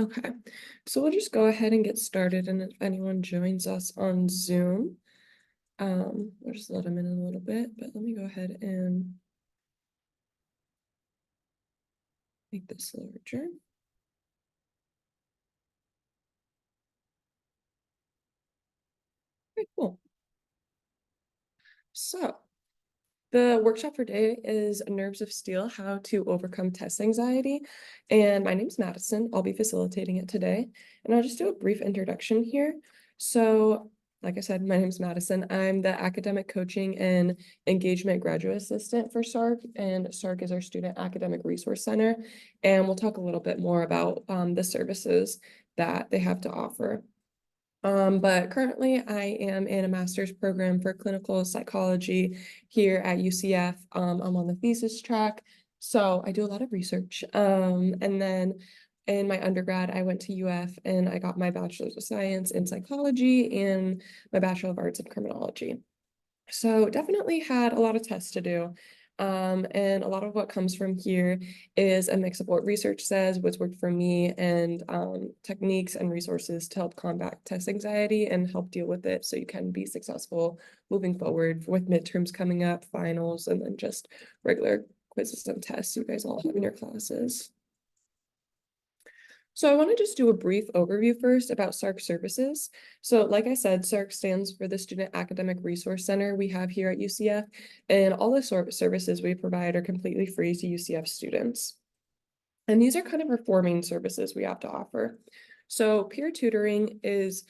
Okay, so we'll just go ahead and get started, and if anyone joins us on Zoom, we'll just let them in a little bit, but let me go ahead and make this larger. Okay, cool. So the workshop for today is Nerves of Steel, How to Overcome Test Anxiety. And my name's Madison. I'll be facilitating it today. And I'll just do a brief introduction here. So, like I said, my name's Madison. I'm the Academic Coaching and Engagement Graduate Assistant for SARC, and SARC is our Student Academic Resource Center. And we'll talk a little bit more about the services that they have to offer. But currently I am in a master's program for clinical psychology here at UCF. I'm on the thesis track, so I do a lot of research. And then in my undergrad, I went to UF and I got my bachelor's of science in psychology and my bachelor of arts in criminology. So definitely had a lot of tests to do. And a lot of what comes from here is a mix of what research says, what's worked for me, and techniques and resources to help combat test anxiety and help deal with it so you can be successful moving forward with midterms coming up, finals, and then just regular quizzes and tests you guys all have in your classes. So I want to just do a brief overview first about SARC services. So like I said, SARC stands for the Student Academic Resource Center we have here at UCF, and all the services we provide are completely free to UCF students. And these are kind of our four main services we have to offer. So peer tutoring is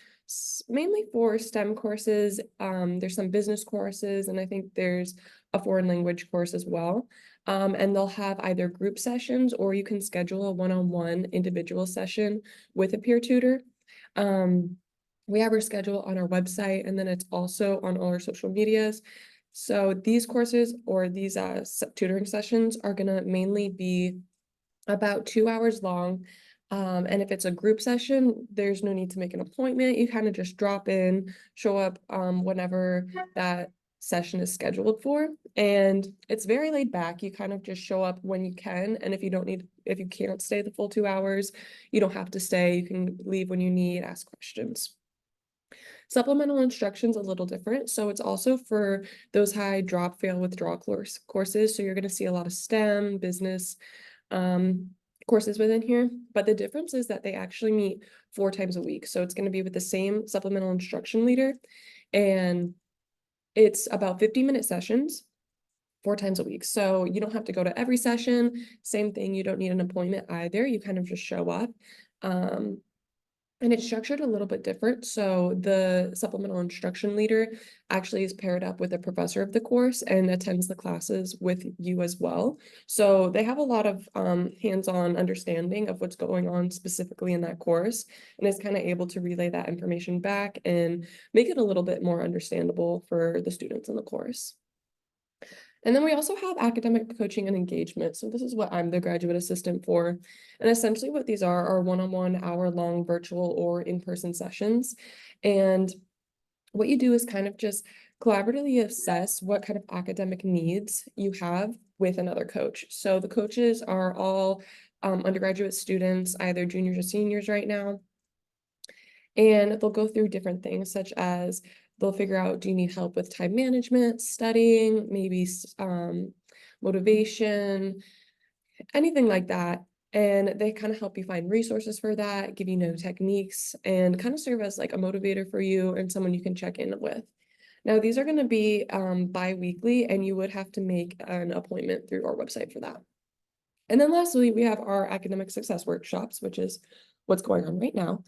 mainly for STEM courses. There's some business courses, and I think there's a foreign language course as well. And they'll have either group sessions or you can schedule a one-on-one individual session with a peer tutor. We have our schedule on our website, and then it's also on all our social medias. So these courses or these tutoring sessions are going to mainly be about 2 hours long. And if it's a group session, there's no need to make an appointment. You kind of just drop in, show up whenever that session is scheduled for. And it's very laid back. You kind of just show up when you can. And if you can't stay the full 2 hours, you don't have to stay. You can leave when you need, ask questions. Supplemental instruction's a little different. So it's also for those high drop, fail, withdraw courses. So you're going to see a lot of STEM, business, courses within here, but the difference is that they actually meet 4 times a week. So it's going to be with the same supplemental instruction leader, and it's about 50-minute sessions 4 times a week. So you don't have to go to every session. Same thing, you don't need an appointment either. You kind of just show up. And it's structured a little bit different. So the supplemental instruction leader actually is paired up with a professor of the course and attends the classes with you as well. So they have a lot of hands-on understanding of what's going on specifically in that course, and is kind of able to relay that information back and make it a little bit more understandable for the students in the course. And then we also have academic coaching and engagement. So this is what I'm the graduate assistant for. And essentially what these are one-on-one hour-long virtual or in-person sessions. And what you do is kind of just collaboratively assess what kind of academic needs you have with another coach. So the coaches are all undergraduate students, either juniors or seniors right now. And they'll go through different things such as they'll figure out, do you need help with time management, studying, maybe motivation, anything like that. And they kind of help you find resources for that, give you techniques, and kind of serve as like a motivator for you and someone you can check in with. Now, these are going to be bi-weekly, and you would have to make an appointment through our website for that. And then lastly, we have our academic success workshops, which is what's going on right now.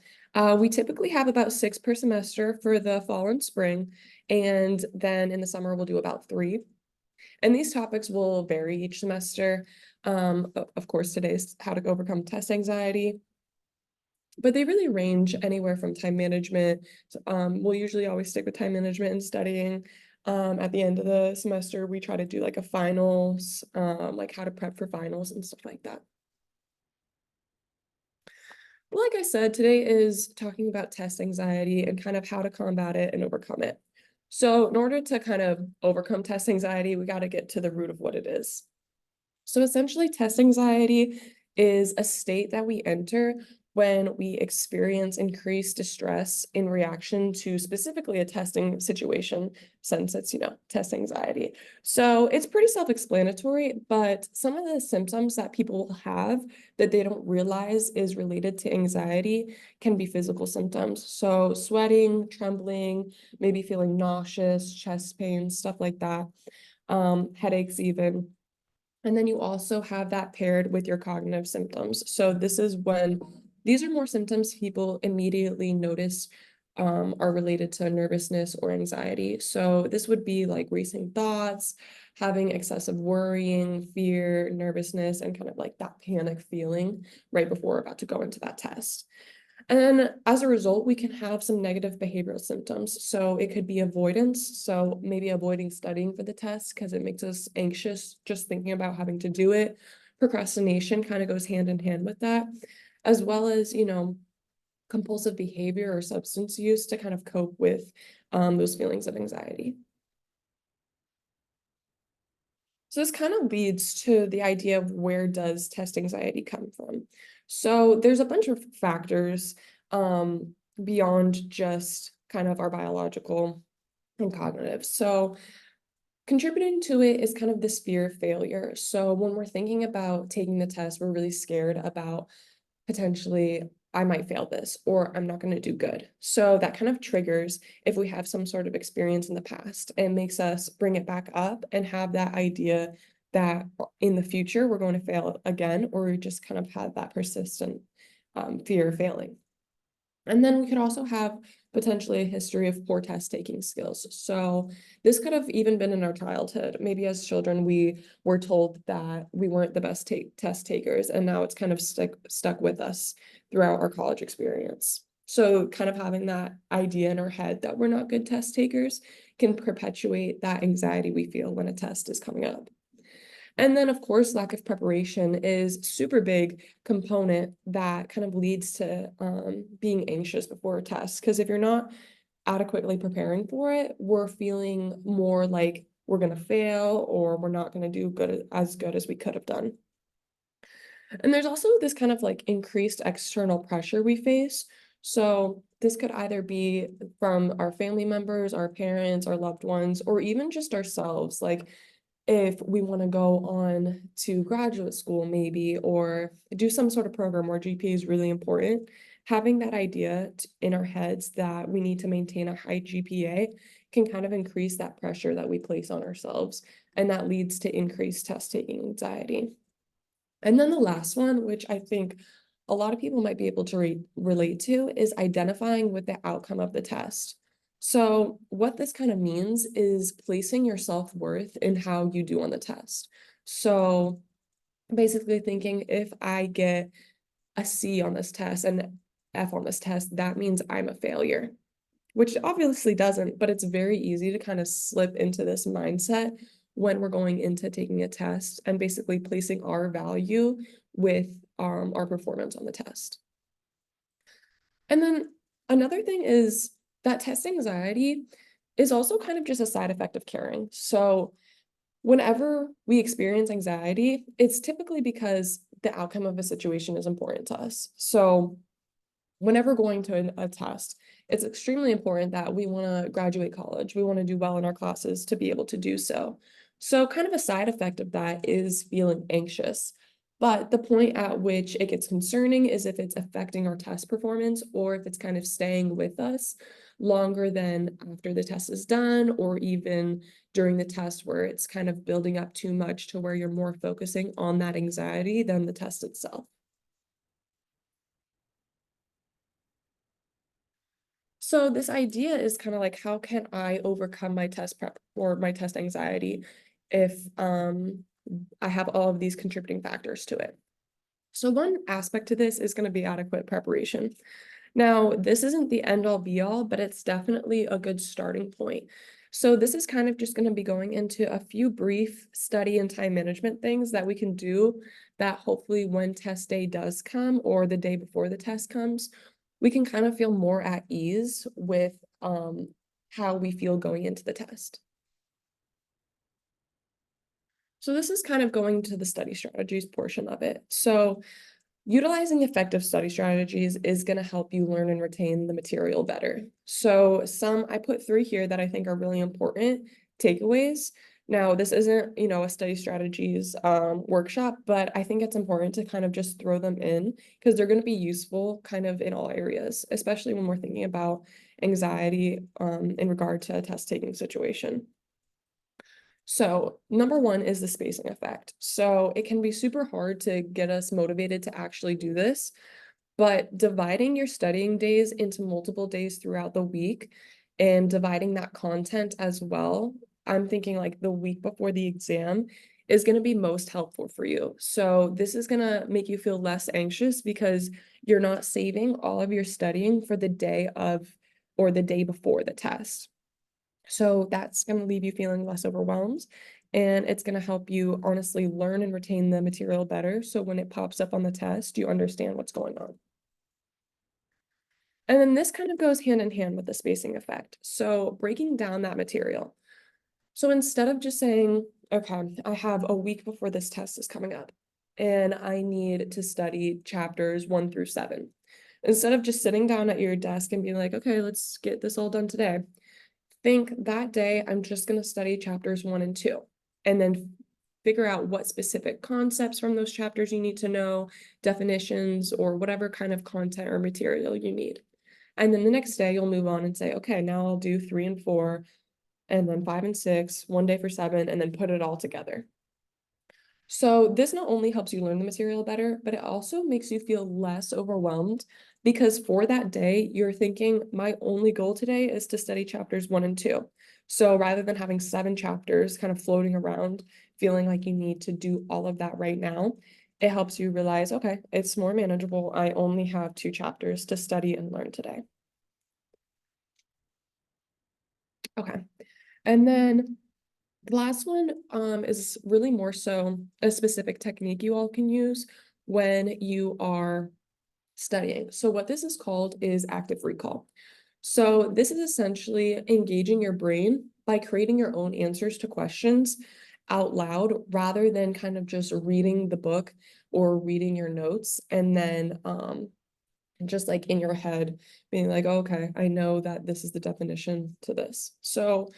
We typically have about 6 per semester for the fall and spring, and then in the summer we'll do about 3. And these topics will vary each semester. Of course, today's how to overcome test anxiety, but they really range anywhere from time management. We'll usually always stick with time management and studying. At the end of the semester, we try to do like a finals, like how to prep for finals and stuff like that. Like I said, today is talking about test anxiety and kind of how to combat it and overcome it. So in order to kind of overcome test anxiety, we got to get to the root of what it is. So essentially, test anxiety is a state that we enter when we experience increased distress in reaction to specifically a testing situation, since it's, test anxiety. So it's pretty self-explanatory, but some of the symptoms that people will have that they don't realize is related to anxiety can be physical symptoms. So sweating, trembling, maybe feeling nauseous, chest pain, stuff like that, headaches even. And then you also have that paired with your cognitive symptoms. So this is when these are more symptoms people immediately notice are related to nervousness or anxiety. So this would be like racing thoughts, having excessive worrying, fear, nervousness, and kind of like that panic feeling right before we're about to go into that test. And then as a result, we can have some negative behavioral symptoms. So it could be avoidance. So maybe avoiding studying for the test because it makes us anxious just thinking about having to do it. Procrastination kind of goes hand in hand with that, as well as, compulsive behavior or substance use to kind of cope with those feelings of anxiety. So this kind of leads to the idea of where does test anxiety come from? So there's a bunch of factors beyond just kind of our biological and cognitive. So contributing to it is kind of this fear of failure. So when we're thinking about taking the test, we're really scared about potentially I might fail this or I'm not going to do good. So that kind of triggers if we have some sort of experience in the past and makes us bring it back up and have that idea that in the future we're going to fail again, or we just kind of have that persistent fear of failing. And then we could also have potentially a history of poor test taking skills. So this could have even been in our childhood. Maybe as children, we were told that we weren't the best test takers, and now it's kind of stuck with us throughout our college experience. So kind of having that idea in our head that we're not good test takers can perpetuate that anxiety we feel when a test is coming up. And then, of course, lack of preparation is super big component that kind of leads to being anxious before a test. Because if you're not adequately preparing for it, we're feeling more like we're going to fail or we're not going to do good as we could have done. And there's also this kind of like increased external pressure we face. So this could either be from our family members, our parents, our loved ones, or even just ourselves. Like if we want to go on to graduate school, maybe, or do some sort of program where GPA is really important, having that idea in our heads that we need to maintain a high GPA can kind of increase that pressure that we place on ourselves. And that leads to increased test taking anxiety. And then the last one, which I think a lot of people might be able to relate to, is identifying with the outcome of the test. So what this kind of means is placing your self-worth in how you do on the test. So basically thinking if I get a C on this test and F on this test, that means I'm a failure, which obviously doesn't, but it's very easy to kind of slip into this mindset when we're going into taking a test and basically placing our value with our performance on the test. And then another thing is that test anxiety is also kind of just a side effect of caring. So whenever we experience anxiety, it's typically because the outcome of a situation is important to us. So whenever going to a test, it's extremely important that we want to graduate college. We want to do well in our classes to be able to do so. So kind of a side effect of that is feeling anxious. But the point at which it gets concerning is if it's affecting our test performance or if it's kind of staying with us longer than after the test is done, or even during the test where it's kind of building up too much to where you're more focusing on that anxiety than the test itself. So this idea is kind of like, how can I overcome my test prep or my test anxiety if I have all of these contributing factors to it? So one aspect to this is going to be adequate preparation. Now, this isn't the end all be all, but it's definitely a good starting point. So this is kind of just going to be going into a few brief study and time management things that we can do that hopefully when test day does come or the day before the test comes, we can kind of feel more at ease with how we feel going into the test. So this is kind of going to the study strategies portion of it. So Utilizing effective study strategies is going to help you learn and retain the material better. So I put 3 here that I think are really important takeaways. Now, this isn't, a study strategies workshop, but I think it's important to kind of just throw them in because they're going to be useful kind of in all areas, especially when we're thinking about anxiety in regard to a test taking situation. So, number 1 is the spacing effect. So, it can be super hard to get us motivated to actually do this, but dividing your studying days into multiple days throughout the week and dividing that content as well, I'm thinking like the week before the exam is going to be most helpful for you. So, this is going to make you feel less anxious because you're not saving all of your studying for the day of or the day before the test. So that's going to leave you feeling less overwhelmed, and it's going to help you honestly learn and retain the material better. So when it pops up on the test, you understand what's going on. And then this kind of goes hand in hand with the spacing effect. So breaking down that material. So instead of just saying, okay, I have a week before this test is coming up and I need to study chapters 1 through 7. Instead of just sitting down at your desk and being like, okay, let's get this all done today. Think that day I'm just going to study chapters 1 and 2, and then figure out what specific concepts from those chapters you need to know, definitions, or whatever kind of content or material you need. And then the next day you'll move on and say, okay, now I'll do 3 and 4, and then 5 and 6, one day for 7, and then put it all together. So this not only helps you learn the material better, but it also makes you feel less overwhelmed because for that day, you're thinking, my only goal today is to study chapters 1 and 2. So rather than having 7 chapters kind of floating around, feeling like you need to do all of that right now, it helps you realize, okay, it's more manageable. I only have 2 chapters to study and learn today. Okay. And then the last one is really more so a specific technique you all can use when you are studying. So what this is called is active recall. So this is essentially engaging your brain by creating your own answers to questions out loud rather than kind of just reading the book or reading your notes and then just like in your head being like, oh, okay, I know that this is the definition to this. So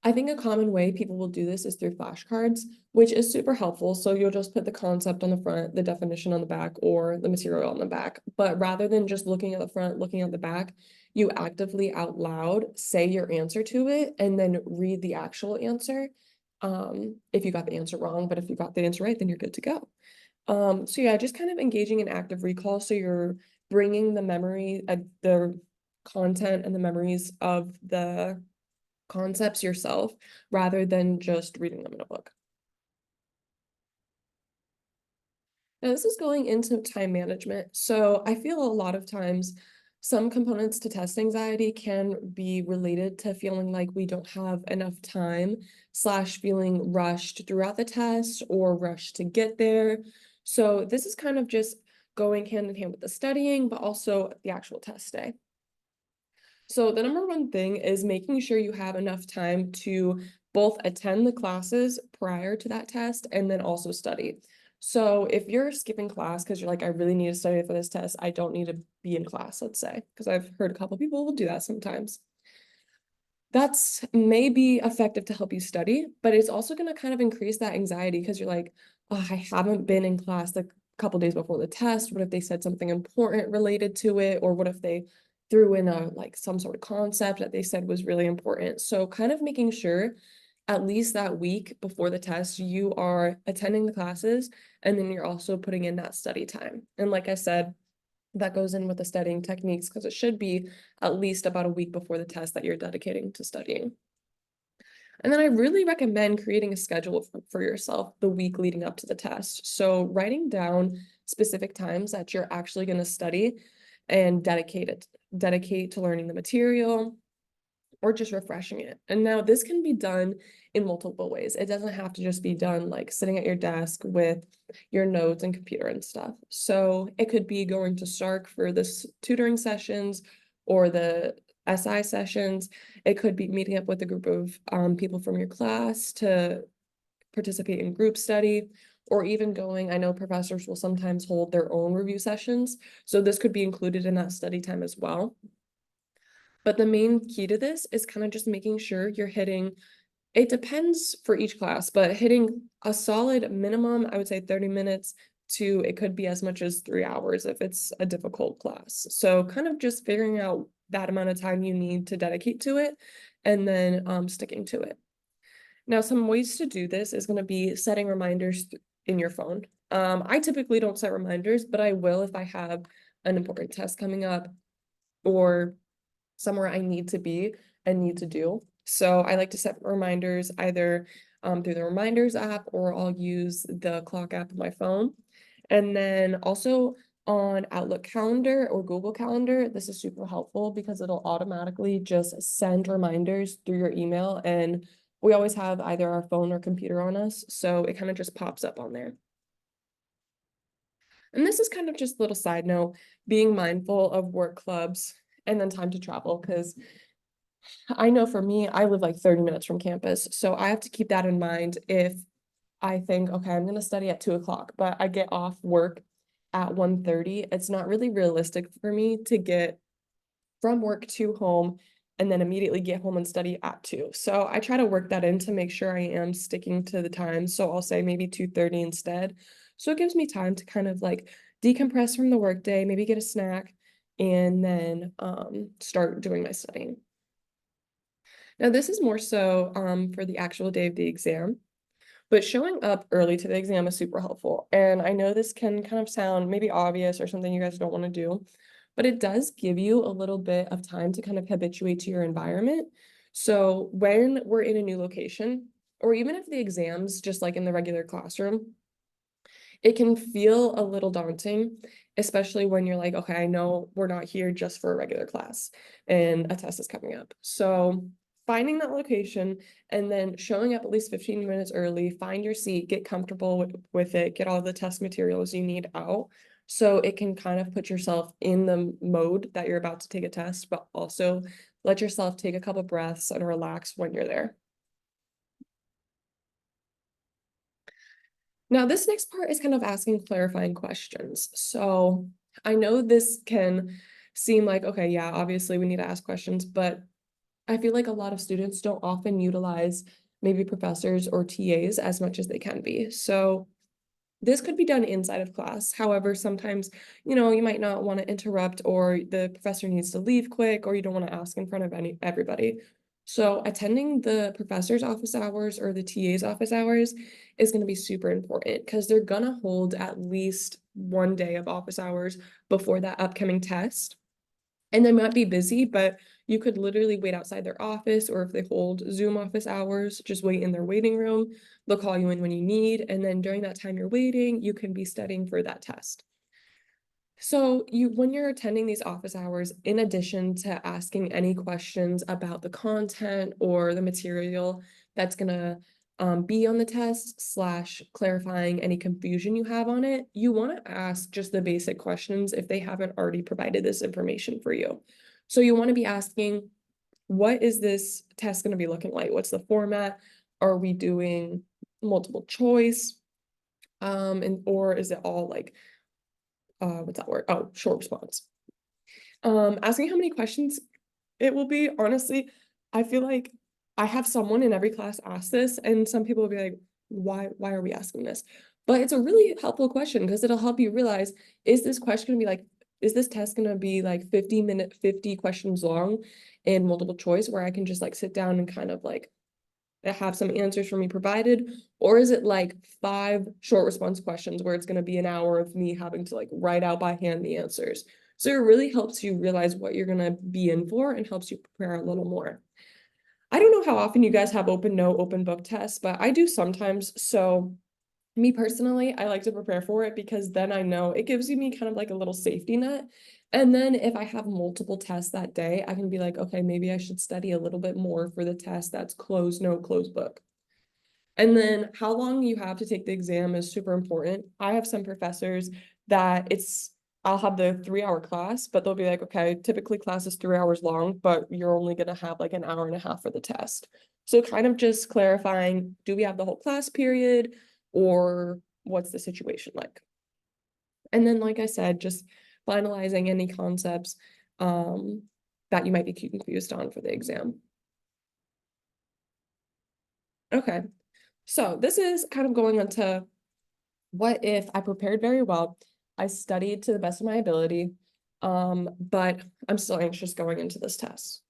I think a common way people will do this is through flashcards, which is super helpful. So you'll just put the concept on the front, the definition on the back, or the material on the back. But rather than just looking at the front, looking at the back, you actively out loud say your answer to it and then read the actual answer. If you got the answer wrong, but if you got the answer right, then you're good to go. So yeah, just kind of engaging in active recall. So you're bringing the content and the memories of the concepts yourself rather than just reading them in a book. Now, this is going into time management. So I feel a lot of times some components to test anxiety can be related to feeling like we don't have enough time / feeling rushed throughout the test or rushed to get there. So this is kind of just going hand in hand with the studying, but also the actual test day. So the number one thing is making sure you have enough time to both attend the classes prior to that test and then also study. So if you're skipping class because you're like, I really need to study for this test, I don't need to be in class, let's say, because I've heard a couple people will do that sometimes. That's may be effective to help you study, but it's also going to kind of increase that anxiety because you're like, oh, I haven't been in class the couple days before the test. What if they said something important related to it? Or what if they threw in some sort of concept that they said was really important? So kind of making sure at least that week before the test, you are attending the classes and then you're also putting in that study time. And like I said, that goes in with the studying techniques because it should be at least about a week before the test that you're dedicating to studying. And then I really recommend creating a schedule for yourself the week leading up to the test. So writing down specific times that you're actually going to study and dedicate to learning the material or just refreshing it. And now this can be done in multiple ways. It doesn't have to just be done like sitting at your desk with your notes and computer and stuff. So it could be going to SARC for this tutoring sessions or the SI sessions. It could be meeting up with a group of people from your class to participate in group study, or even going, I know professors will sometimes hold their own review sessions, so this could be included in that study time as well. But the main key to this is kind of just making sure you're hitting, it depends for each class, but hitting a solid minimum, I would say 30 minutes to it could be as much as 3 hours if it's a difficult class. So kind of just figuring out that amount of time you need to dedicate to it and then sticking to it. Now, some ways to do this is going to be setting reminders in your phone. I typically don't set reminders, but I will if I have an important test coming up or somewhere I need to be and need to do. So I like to set reminders either through the reminders app, or I'll use the clock app on my phone. And then also on Outlook Calendar or Google Calendar, this is super helpful because it'll automatically just send reminders through your email. And we always have either our phone or computer on us, so it kind of just pops up on there. And this is kind of just a little side note, being mindful of work clubs and then time to travel, because I know for me, I live like 30 minutes from campus, so I have to keep that in mind if I think, okay, I'm gonna study at 2 o'clock, but I get off work at 1:30. It's not really realistic for me to get from work to home and then immediately get home and study at 2. So I try to work that in to make sure I am sticking to the time. So I'll say maybe 2:30 instead. So it gives me time to kind of like decompress from the workday, maybe get a snack, and then start doing my studying. Now, this is more so for the actual day of the exam, but showing up early to the exam is super helpful. And I know this can kind of sound maybe obvious or something you guys don't want to do, but it does give you a little bit of time to kind of habituate to your environment. So when we're in a new location, or even if the exam's just like in the regular classroom, it can feel a little daunting, especially when you're like, okay, I know we're not here just for a regular class and a test is coming up. So finding that location and then showing up at least 15 minutes early, find your seat, get comfortable with it, get all the test materials you need out. So it can kind of put yourself in the mode that you're about to take a test, but also let yourself take a couple breaths and relax when you're there. Now, this next part is kind of asking clarifying questions. So I know this can seem like, okay, yeah, obviously we need to ask questions, but I feel like a lot of students don't often utilize maybe professors or TAs as much as they can be. So this could be done inside of class. However, sometimes, you might not want to interrupt, or the professor needs to leave quick, or you don't want to ask in front of everybody. So attending the professor's office hours or the TA's office hours is going to be super important because they're going to hold at least one day of office hours before that upcoming test. And they might be busy, but you could literally wait outside their office, or if they hold Zoom office hours, just wait in their waiting room. They'll call you in when you need, and then during that time you're waiting, you can be studying for that test. So when you're attending these office hours, in addition to asking any questions about the content or the material that's gonna be on the test slash clarifying any confusion you have on it, you want to ask just the basic questions if they haven't already provided this information for you. So you want to be asking, what is this test going to be looking like? What's the format? Are we doing multiple choice? Or is it all like what's that word? Oh, short response. Asking how many questions it will be, honestly, I feel like I have someone in every class ask this, and some people will be like, why are we asking this? But it's a really helpful question because it'll help you realize, is this question gonna be like, is this test gonna be like 50 questions long and multiple choice where I can just like sit down and kind of like have some answers for me provided, or is it like 5 short response questions where it's going to be an hour of me having to like write out by hand the answers? So it really helps you realize what you're going to be in for and helps you prepare a little more. I don't know how often you guys have open book tests, but I do sometimes. So me personally, I like to prepare for it because then I know it gives me kind of like a little safety net. And then if I have multiple tests that day, I can be like, okay, maybe I should study a little bit more for the test that's closed note, closed book. And then how long you have to take the exam is super important. I have some professors that I'll have the 3-hour class, but they'll be like, okay, typically class is 3 hours long, but you're only going to have like an hour and a half for the test. So kind of just clarifying, do we have the whole class period, or what's the situation like? And then, like I said, just finalizing any concepts that you might be confused on for the exam. Okay, so this is kind of going into what if I prepared very well, I studied to the best of my ability, but I'm still anxious going into this test.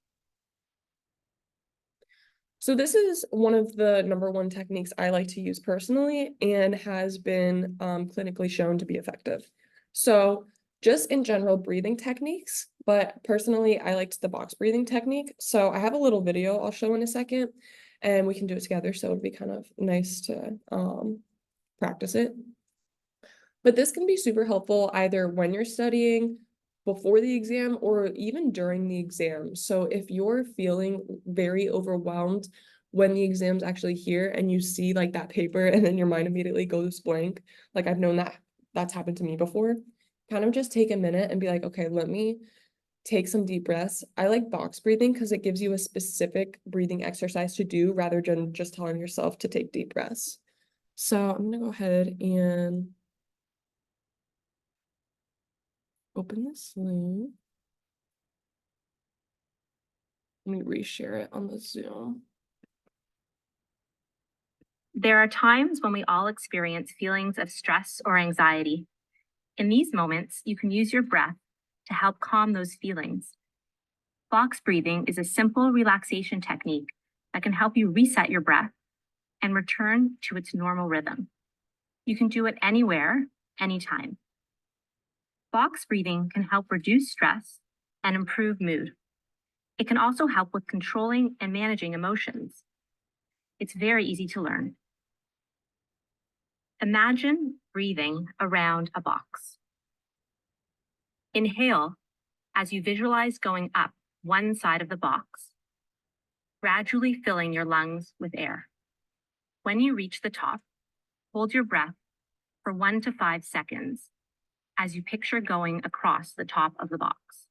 So this is one of the #1 techniques I like to use personally and has been clinically shown to be effective. So just in general breathing techniques, but personally I liked the box breathing technique. So I have a little video I'll show in a second and we can do it together. So it'd be kind of nice to practice it. But this can be super helpful either when you're studying, before the exam, or even during the exam. So if you're feeling very overwhelmed when the exam's actually here and you see like that paper and then your mind immediately goes blank, like I've known that that's happened to me before, kind of just take a minute and be like, okay, let me take some deep breaths. I like box breathing because it gives you a specific breathing exercise to do rather than just telling yourself to take deep breaths. So I'm gonna go ahead and open this link. Let me reshare it on the Zoom. There are times when we all experience feelings of stress or anxiety. In these moments, you can use your breath to help calm those feelings. Box breathing is a simple relaxation technique that can help you reset your breath and return to its normal rhythm. You can do it anywhere, anytime. Box breathing can help reduce stress and improve mood. It can also help with controlling and managing emotions. It's very easy to learn. Imagine breathing around a box. Inhale as you visualize going up one side of the box, gradually filling your lungs with air. When you reach the top, hold your breath for 1 to 5 seconds as you picture going across the top of the box.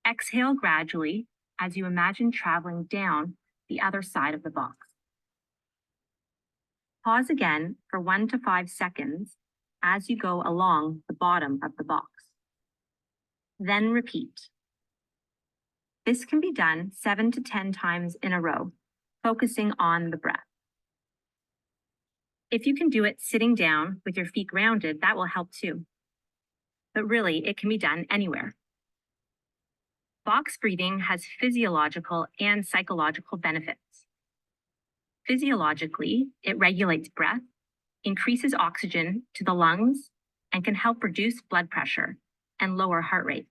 Exhale gradually as you imagine traveling down the other side of the box. Pause again for 1 to 5 seconds as you go along the bottom of the box. Then repeat. This can be done 7 to 10 times in a row, focusing on the breath. If you can do it sitting down with your feet grounded, that will help too. But really, it can be done anywhere. Box breathing has physiological and psychological benefits. Physiologically, it regulates breath, increases oxygen to the lungs, and can help reduce blood pressure and lower heart rate.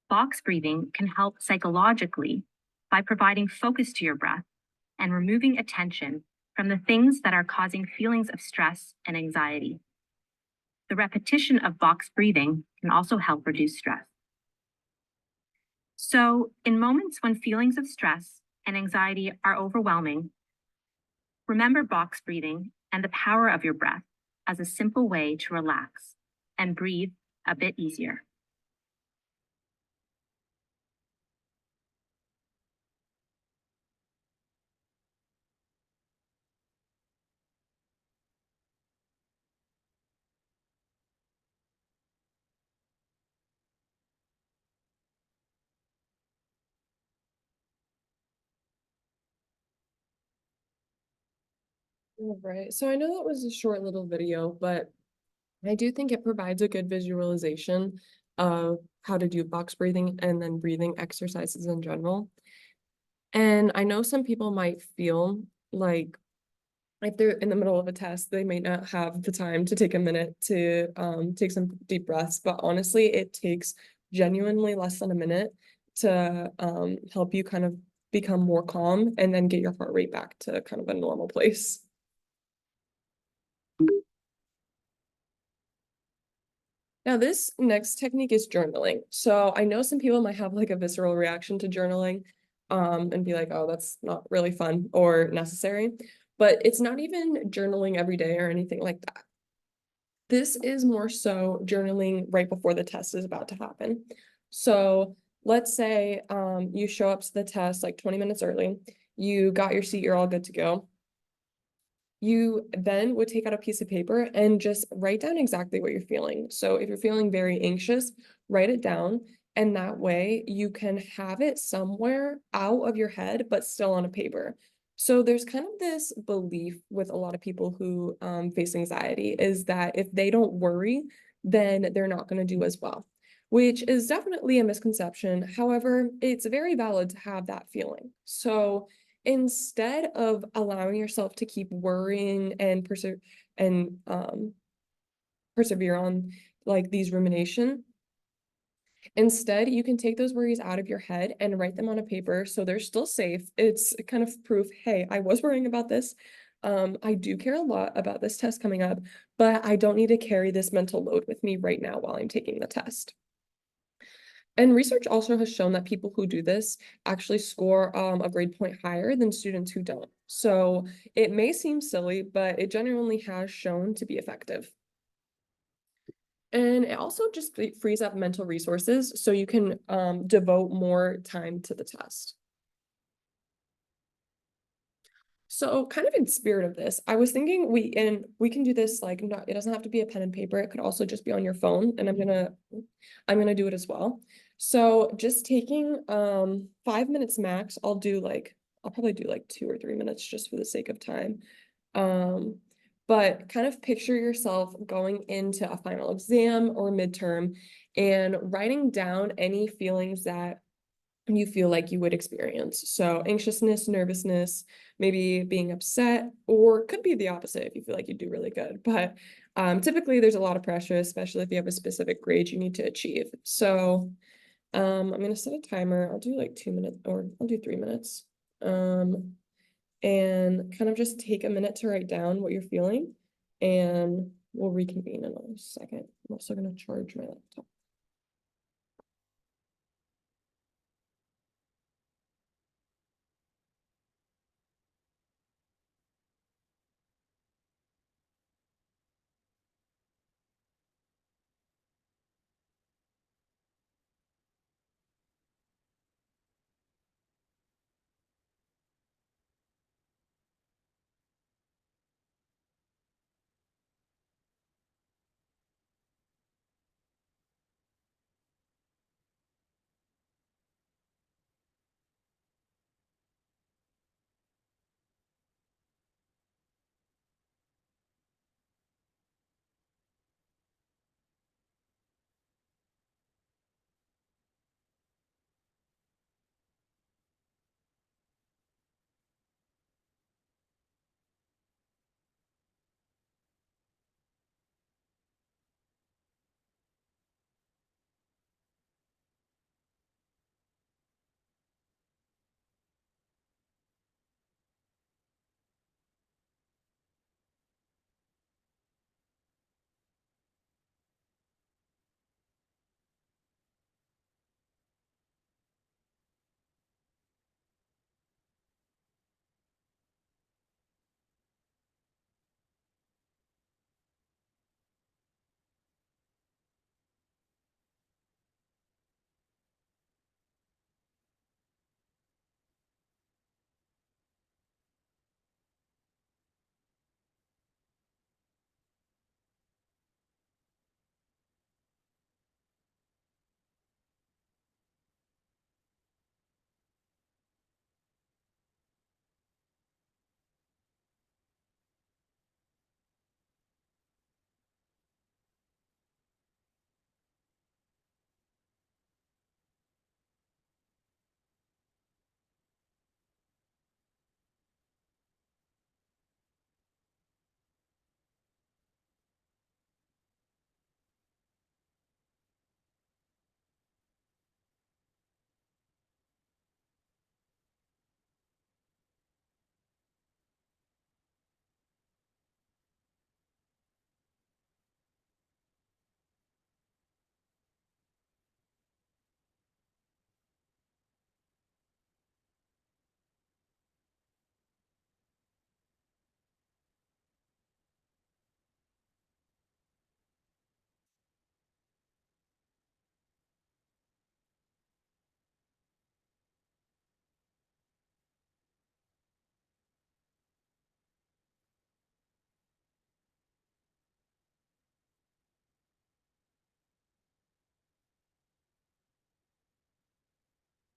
Box breathing can help psychologically by providing focus to your breath and removing attention from the things that are causing feelings of stress and anxiety. The repetition of box breathing can also help reduce stress. So, in moments when feelings of stress and anxiety are overwhelming, remember box breathing and the power of your breath as a simple way to relax and breathe a bit easier. Right. So I know that was a short little video, but I do think it provides a good visualization of how to do box breathing and then breathing exercises in general. And I know some people might feel like if they're in the middle of a test, they may not have the time to take a minute to take some deep breaths, but honestly, it takes genuinely less than a minute to help you kind of become more calm and then get your heart rate back to kind of a normal place. Now, this next technique is journaling. So I know some people might have like a visceral reaction to journaling, and be like, oh, that's not really fun or necessary. But it's not even journaling every day or anything like that. This is more so journaling right before the test is about to happen. So let's say you show up to the test like 20 minutes early, you got your seat, you're all good to go. You then would take out a piece of paper and just write down exactly what you're feeling. So if you're feeling very anxious, write it down. And that way you can have it somewhere out of your head, but still on a paper. So there's kind of this belief with a lot of people who face anxiety is that if they don't worry, then they're not going to do as well, which is definitely a misconception. However, it's very valid to have that feeling. So instead of allowing yourself to keep worrying and and persevere on like these rumination, instead you can take those worries out of your head and write them on a paper so they're still safe. It's kind of proof, hey, I was worrying about this. I do care a lot about this test coming up, but I don't need to carry this mental load with me right now while I'm taking the test. And research also has shown that people who do this actually score a grade point higher than students who don't. So it may seem silly, but it genuinely has shown to be effective. And it also just frees up mental resources so you can devote more time to the test. So kind of in spirit of this, I was thinking we can do this like not, it doesn't have to be a pen and paper. It could also just be on your phone, and I'm gonna do it as well. So just taking 5 minutes max, I'll probably do like 2 or 3 minutes just for the sake of time. Um, but kind of picture yourself going into a final exam or midterm and writing down any feelings that you feel like you would experience. So anxiousness, nervousness, maybe being upset, or it could be the opposite if you feel like you do really good. But typically there's a lot of pressure, especially if you have a specific grade you need to achieve. So I'm gonna set a timer. I'll do like 2 minutes or I'll do 3 minutes. And kind of just take a minute to write down what you're feeling and we'll reconvene in a second. I'm also gonna charge my laptop.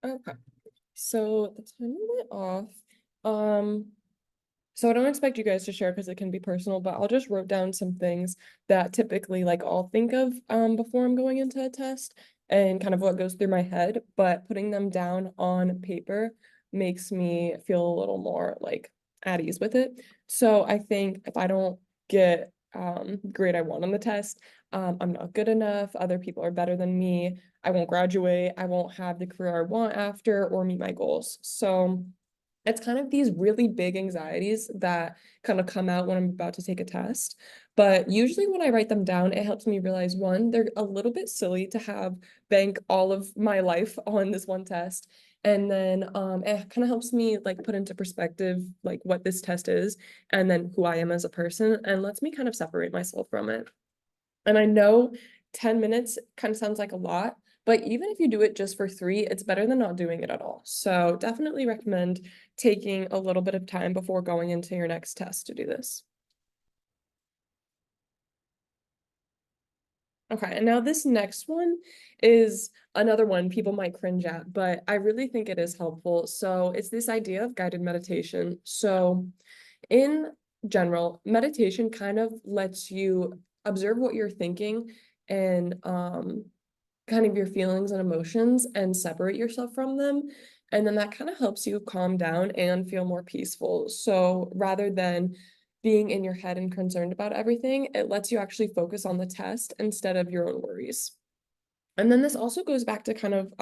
Okay, so the time went off. Um, so I don't expect you guys to share because it can be personal, but I'll just wrote down some things that typically like I'll think of before I'm going into a test and kind of what goes through my head, but putting them down on paper makes me feel a little more like at ease with it. So I think if I don't get grade I want on the test, I'm not good enough, other people are better than me, I won't graduate, I won't have the career I want after or meet my goals. So it's kind of these really big anxieties that kind of come out when I'm about to take a test. But usually when I write them down, it helps me realize one, they're a little bit silly to have bank all of my life on this one test. And then it kind of helps me like put into perspective like what this test is and then who I am as a person and lets me kind of separate myself from it. And I know 10 minutes kind of sounds like a lot, but even if you do it just for 3, it's better than not doing it at all. So definitely recommend taking a little bit of time before going into your next test to do this. Okay, and now this next one is another one people might cringe at, but I really think it is helpful. So it's this idea of guided meditation. So in general, meditation kind of lets you observe what you're thinking and kind of your feelings and emotions and separate yourself from them. And then that kind of helps you calm down and feel more peaceful. So rather than being in your head and concerned about everything, it lets you actually focus on the test instead of your own worries. And then this also goes back to kind of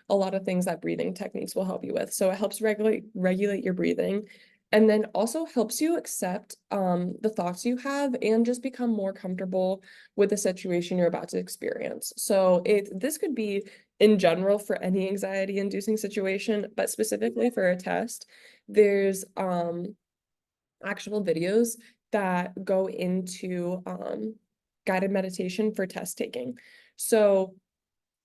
a lot of things that breathing techniques will help you with. So it helps regulate your breathing and then also helps you accept the thoughts you have and just become more comfortable with the situation you're about to experience. So this could be in general for any anxiety inducing situation, but specifically for a test, there's actual videos that go into guided meditation for test taking. So,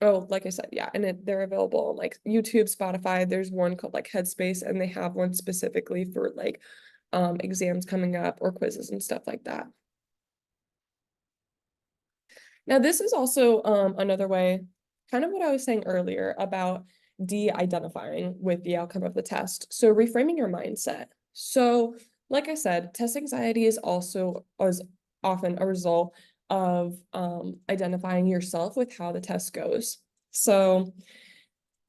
oh, like I said, yeah, and they're available on like YouTube, Spotify. There's one called like Headspace, and they have one specifically for like exams coming up or quizzes and stuff like that. Now, this is also another way, kind of what I was saying earlier about de-identifying with the outcome of the test. So reframing your mindset. So, like I said, test anxiety is also as often a result of identifying yourself with how the test goes. So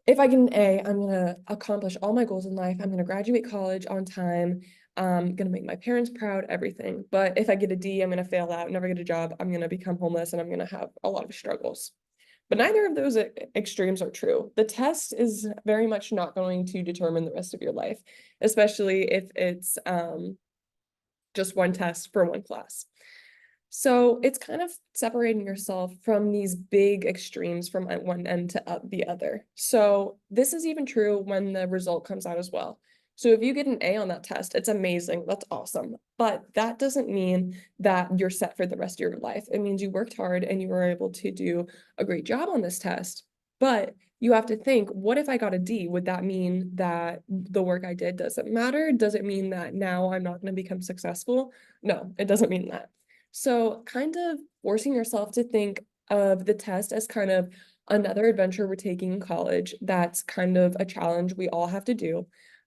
if I get an A, I'm gonna accomplish all my goals in life. I'm gonna graduate college on time. I'm gonna make my parents proud, everything. But if I get a D, I'm gonna fail out, never get a job. I'm gonna become homeless and I'm gonna have a lot of struggles. But neither of those extremes are true. The test is very much not going to determine the rest of your life, especially if it's just one test for one class. So it's kind of separating yourself from these big extremes from one end to the other. So this is even true when the result comes out as well. So if you get an A on that test, it's amazing. That's awesome. But that doesn't mean that you're set for the rest of your life. It means you worked hard and you were able to do a great job on this test. But you have to think, what if I got a D? Would that mean that the work I did doesn't matter? Does it mean that now I'm not going to become successful? No, it doesn't mean that. So kind of forcing yourself to think of the test as kind of another adventure we're taking in college. That's kind of a challenge we all have to do.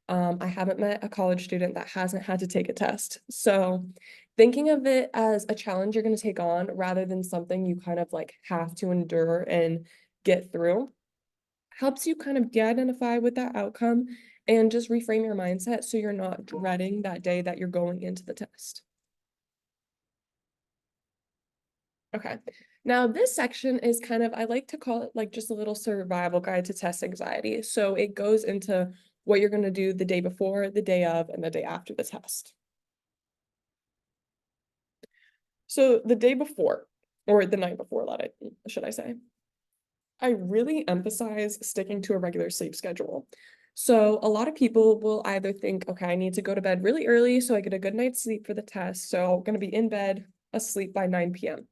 I haven't met a college student that hasn't had to take a test. So thinking of it as a challenge you're going to take on rather than something you kind of like have to endure and get through helps you kind of de-identify with that outcome and just reframe your mindset so you're not dreading that day that you're going into the test. Okay. Now this section is kind of, I like to call it like just a little survival guide to test anxiety. So it goes into what you're going to do the day before, the day of, and the day after the test. So the day before, or the night before, should I say, I really emphasize sticking to a regular sleep schedule. So a lot of people will either think, okay, I need to go to bed really early so I get a good night's sleep for the test. So I'm going to be in bed asleep by 9 p.m.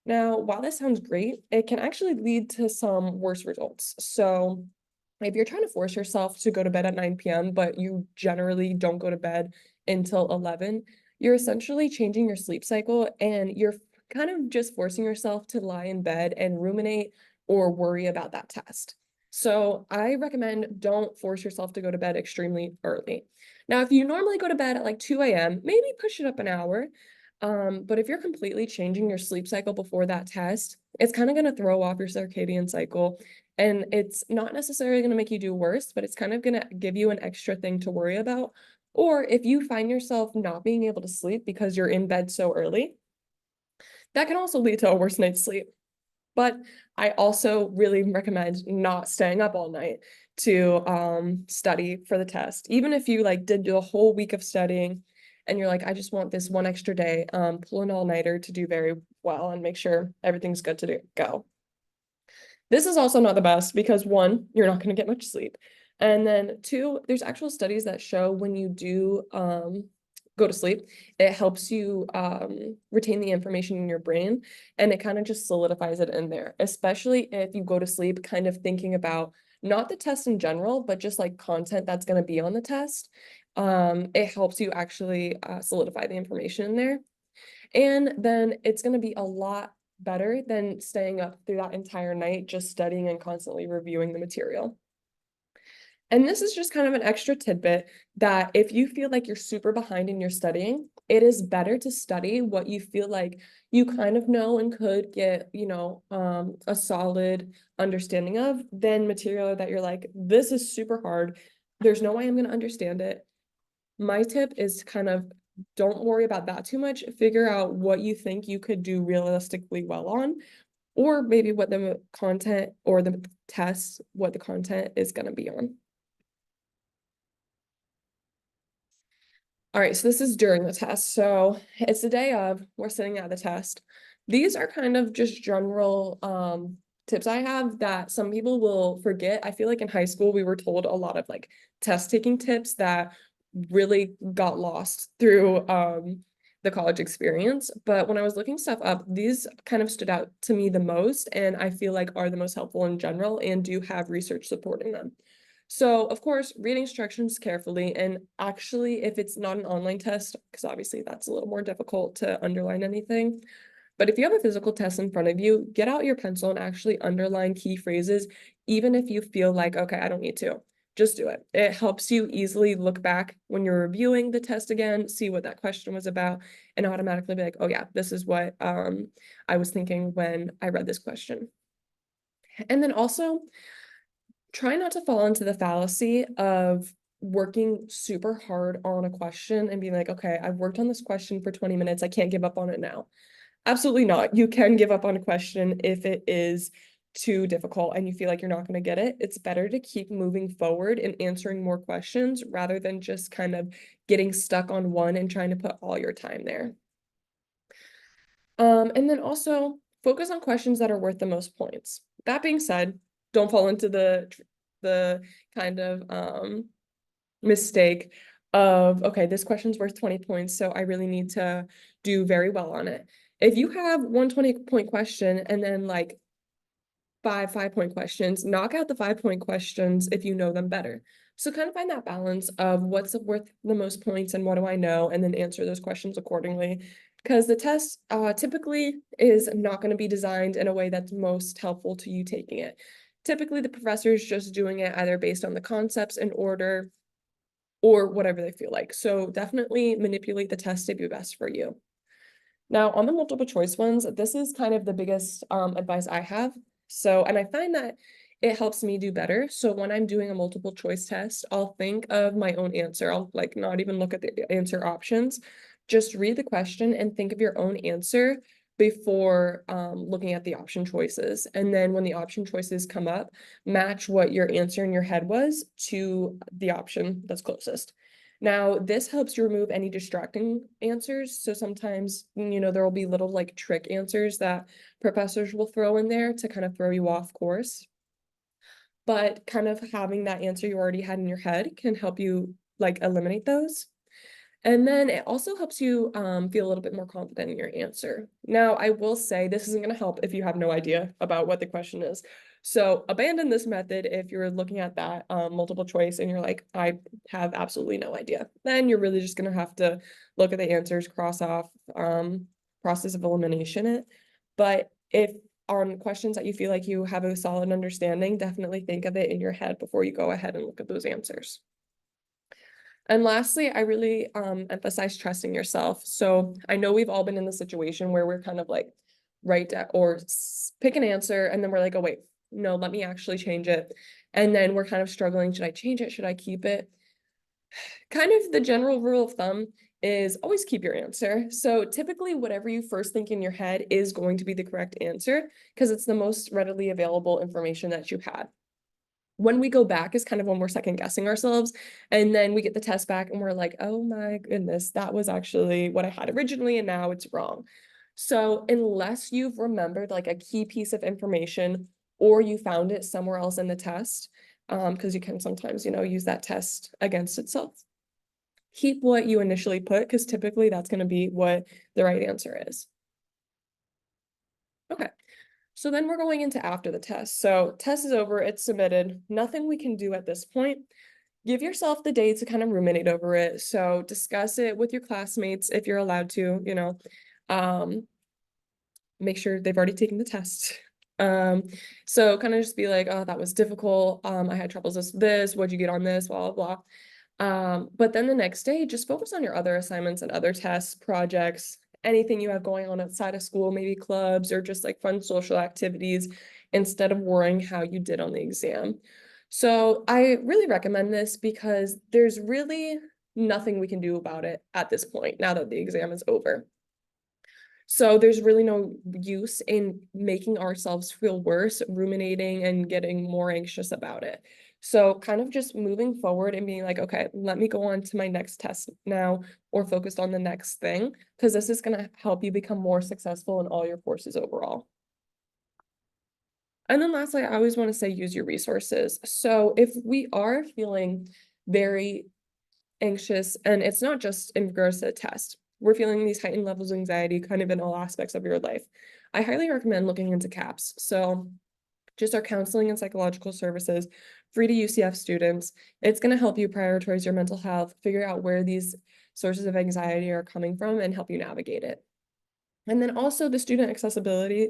Now, while this sounds great, it can actually lead to some worse results. So if you're trying to force yourself to go to bed at 9 p.m., but you generally don't go to bed until 11, you're essentially changing your sleep cycle and you're kind of just forcing yourself to lie in bed and ruminate or worry about that test. So I recommend don't force yourself to go to bed extremely early. Now, if you normally go to bed at like 2 a.m., maybe push it up an hour. But if you're completely changing your sleep cycle before that test, it's kind of going to throw off your circadian cycle. And it's not necessarily going to make you do worse, but it's kind of going to give you an extra thing to worry about. Or if you find yourself not being able to sleep because you're in bed so early, that can also lead to a worse night's sleep. But I also really recommend not staying up all night to study for the test. Even if you like did the whole week of studying and you're like, I just want this one extra day, pull an all-nighter to do very well and make sure everything's good to go. This is also not the best because one, you're not going to get much sleep. And then two, there's actual studies that show when you do go to sleep, it helps you retain the information in your brain and it kind of just solidifies it in there, especially if you go to sleep kind of thinking about not the test in general, but just like content that's going to be on the test. It helps you actually solidify the information in there. And then it's going to be a lot better than staying up through that entire night just studying and constantly reviewing the material. And this is just kind of an extra tidbit that if you feel like you're super behind in your studying, it is better to study what you feel like you kind of know and could get, a solid understanding of than material that you're like, this is super hard. There's no way I'm going to understand it. My tip is kind of don't worry about that too much. Figure out what you think you could do realistically well on, or maybe what the content or the test, what the content is going to be on. All right, so this is during the test. So it's the day of, we're sitting at the test. These are kind of just general tips I have that some people will forget. I feel like in high school, we were told a lot of like test taking tips that really got lost through the college experience. But when I was looking stuff up, these kind of stood out to me the most, and I feel like are the most helpful in general and do have research supporting them. So, of course, read instructions carefully, and actually, if it's not an online test, because obviously that's a little more difficult to underline anything, but if you have a physical test in front of you, get out your pencil and actually underline key phrases, even if you feel like, okay, I don't need to. Just do it. It helps you easily look back when you're reviewing the test again, see what that question was about, and automatically be like, oh yeah, this is what I was thinking when I read this question. And then also, try not to fall into the fallacy of working super hard on a question and being like, okay, I've worked on this question for 20 minutes. I can't give up on it now. Absolutely not. You can give up on a question if it is too difficult and you feel like you're not going to get it. It's better to keep moving forward and answering more questions rather than just kind of getting stuck on one and trying to put all your time there. And then also focus on questions that are worth the most points. That being said, don't fall into the kind of mistake of, okay, this question's worth 20 points, so I really need to do very well on it. If you have one 20-point question and then like five 5-point questions, knock out the 5-point questions if you know them better. So kind of find that balance of what's worth the most points and what do I know, and then answer those questions accordingly. Because the test typically is not going to be designed in a way that's most helpful to you taking it. Typically, the professor is just doing it either based on the concepts in order or whatever they feel like. So definitely manipulate the test to be best for you. Now, on the multiple choice ones, this is kind of the biggest advice I have. So, and I find that it helps me do better. So when I'm doing a multiple choice test, I'll think of my own answer. I'll like not even look at the answer options. Just read the question and think of your own answer before looking at the option choices. And then when the option choices come up, match what your answer in your head was to the option that's closest. Now, this helps you remove any distracting answers. So sometimes, there will be little like trick answers that professors will throw in there to kind of throw you off course. But kind of having that answer you already had in your head can help you like eliminate those. And then it also helps you feel a little bit more confident in your answer. Now, I will say this isn't going to help if you have no idea about what the question is. So abandon this method if you're looking at that multiple choice and you're like, I have absolutely no idea. Then you're really just going to have to look at the answers, cross off, process of elimination it. But if on questions that you feel like you have a solid understanding, definitely think of it in your head before you go ahead and look at those answers. And lastly, I really emphasize trusting yourself. So I know we've all been in the situation where we're kind of like pick an answer and then we're like, oh wait, no, let me actually change it. And then we're kind of struggling, should I change it? Should I keep it? Kind of the general rule of thumb is always keep your answer. So typically whatever you first think in your head is going to be the correct answer because it's the most readily available information that you had. When we go back is kind of when we're second guessing ourselves, and then we get the test back and we're like, oh my goodness, that was actually what I had originally and now it's wrong. So unless you've remembered like a key piece of information or you found it somewhere else in the test, because you can sometimes, use that test against itself, keep what you initially put because typically that's going to be what the right answer is. Okay. So then we're going into after the test. So test is over, it's submitted, nothing we can do at this point. Give yourself the day to kind of ruminate over it. So discuss it with your classmates if you're allowed to, make sure they've already taken the test. So kind of just be like, oh, that was difficult. I had troubles with this. What'd you get on this? Blah, blah, blah. But then the next day, just focus on your other assignments and other tests, projects, anything you have going on outside of school, maybe clubs or just like fun social activities, instead of worrying how you did on the exam. So I really recommend this because there's really nothing we can do about it at this point now that the exam is over. So there's really no use in making ourselves feel worse, ruminating and getting more anxious about it. So kind of just moving forward and being like, okay, let me go on to my next test now or focused on the next thing, because this is going to help you become more successful in all your courses overall. And then lastly, I always want to say use your resources. So if we are feeling very anxious, and it's not just in regards to a test, we're feeling these heightened levels of anxiety kind of in all aspects of your life, I highly recommend looking into CAPS. So just our counseling and psychological services, free to UCF students. It's going to help you prioritize your mental health, figure out where these sources of anxiety are coming from, and help you navigate it. And then also the student accessibility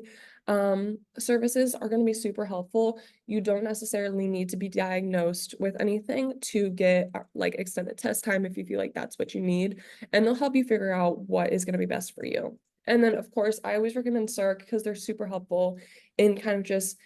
services are going to be super helpful. You don't necessarily need to be diagnosed with anything to get like extended test time if you feel like that's what you need. And they'll help you figure out what is going to be best for you. And then of course, I always recommend SARC because they're super helpful in kind of just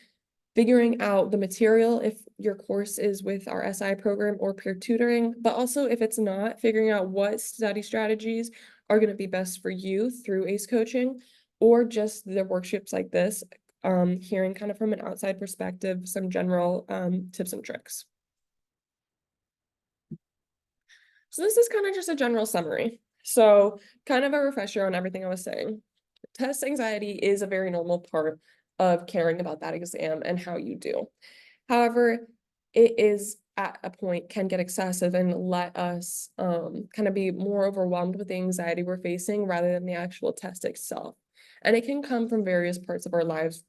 figuring out the material if your course is with our SI program or peer tutoring, but also if it's not, figuring out what study strategies are going to be best for you through ACE coaching or just the workshops like this, hearing kind of from an outside perspective, some general tips and tricks. So this is kind of just a general summary. So kind of a refresher on everything I was saying. Test anxiety is a very normal part of caring about that exam and how you do. However, it is at a point can get excessive and let us kind of be more overwhelmed with the anxiety we're facing rather than the actual test itself. And it can come from various parts of our lives,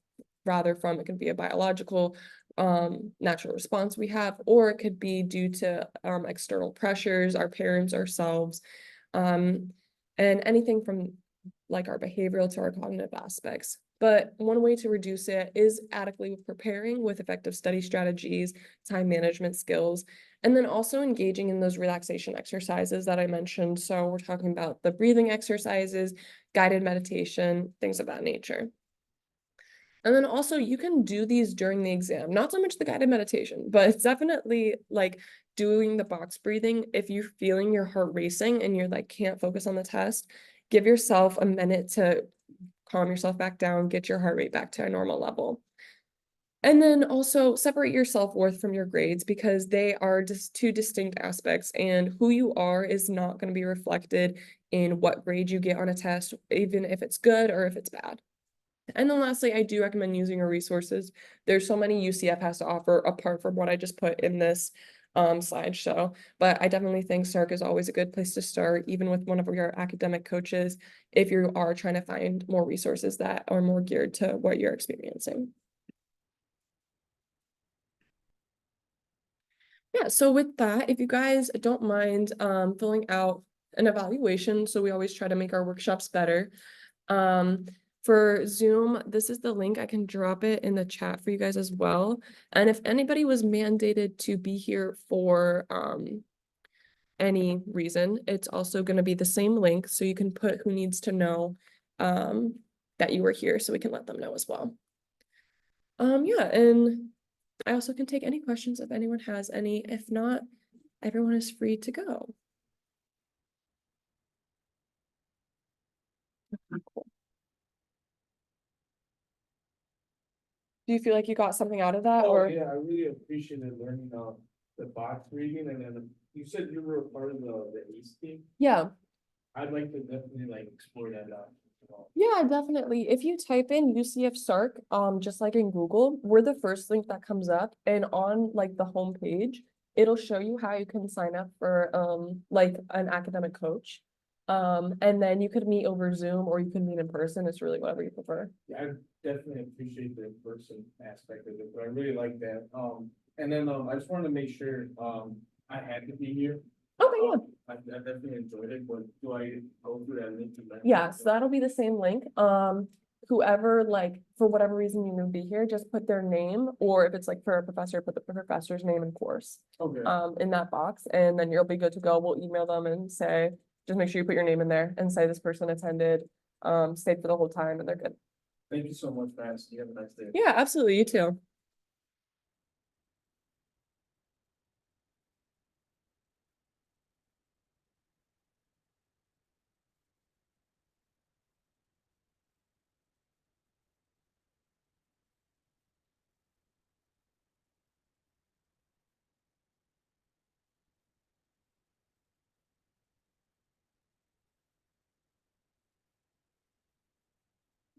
rather from it could be a biological natural response we have, or it could be due to external pressures, our parents, ourselves, and anything from like our behavioral to our cognitive aspects. But one way to reduce it is adequately preparing with effective study strategies, time management skills, and then also engaging in those relaxation exercises that I mentioned. So we're talking about the breathing exercises, guided meditation, things of that nature. And then also you can do these during the exam, not so much the guided meditation, but it's definitely like doing the box breathing. If you're feeling your heart racing and you're like, can't focus on the test, give yourself a minute to calm yourself back down, get your heart rate back to a normal level. And then also separate your self-worth from your grades because they are just two distinct aspects, and who you are is not going to be reflected in what grade you get on a test, even if it's good or if it's bad. And then lastly, I do recommend using your resources. There's so many UCF has to offer apart from what I just put in this slideshow, but I definitely think SARC is always a good place to start, even with one of your academic coaches, if you are trying to find more resources that are more geared to what you're experiencing. Yeah, so with that, if you guys don't mind filling out an evaluation, so we always try to make our workshops better. For Zoom, this is the link. I can drop it in the chat for you guys as well. And if anybody was mandated to be here for any reason, it's also going to be the same link, so you can put who needs to know that you were here, so we can let them know as well. Yeah, and I also can take any questions if anyone has any. If not, everyone is free to go. Cool. Do you feel like you got something out of that, Oh, or? yeah, I really appreciated learning the box reading, and then you said you were a part of the ACE team. Yeah. I'd like to definitely like explore that out. As well. Yeah, definitely. If you type in UCF SARC, just like in Google, we're the first link that comes up, and on like the home page, it'll show you how you can sign up for like an academic coach. And then you could meet over Zoom or you can meet in person. It's really whatever you prefer. Yeah, I definitely appreciate the in-person aspect of it, but I really like that. And then I just wanted to make sure I had to be here. Okay, yeah. I definitely enjoyed it, but do I go through that link? Yeah, so that'll be the same link. Whoever, like, for whatever reason you would be here, just put their name, or if it's like for a professor, put the professor's name and course Okay. in that box, and then you'll be good to go. We'll email them and say, just make sure you put your name in there and say this person attended, stayed for the whole time, and they're good. Thank you so much, Vance. You have a nice day. Yeah, absolutely. You too.